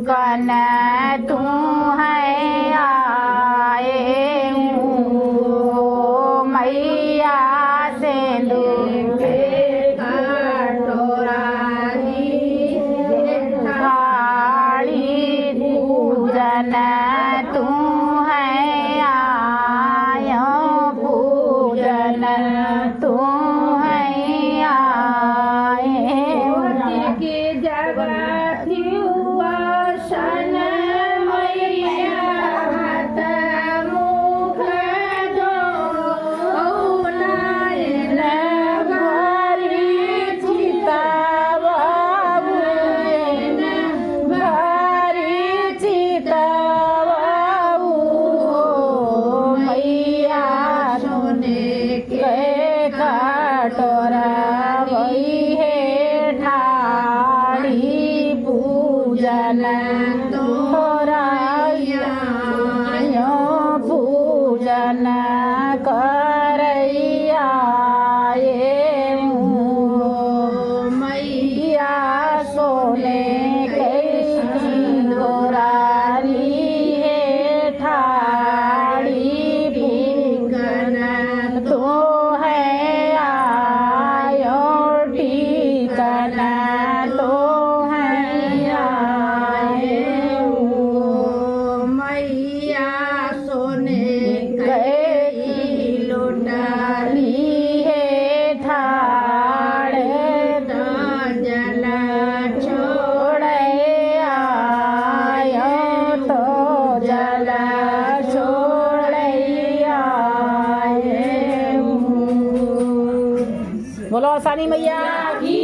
कन तू है आए हूँ मैया सिंदूर थाली पूजन तू है आयो पूजन तू है आए के जगह थी शन मैया हाथ मुख दो नायन भरी चिता बाबू भरी चिता बाबू मैया सोने के कटोरा वही है ठाड़ी पूजन तोराया पूजन करैया मैया सोने के गोरारी है ठाड़ी पूजन तो है आयो टीकन तो है आए मैया सोने गए लोटाली है ठाड़े जल छोड़े आयो तो जल छोड़े आए। बोलो सानी मैया की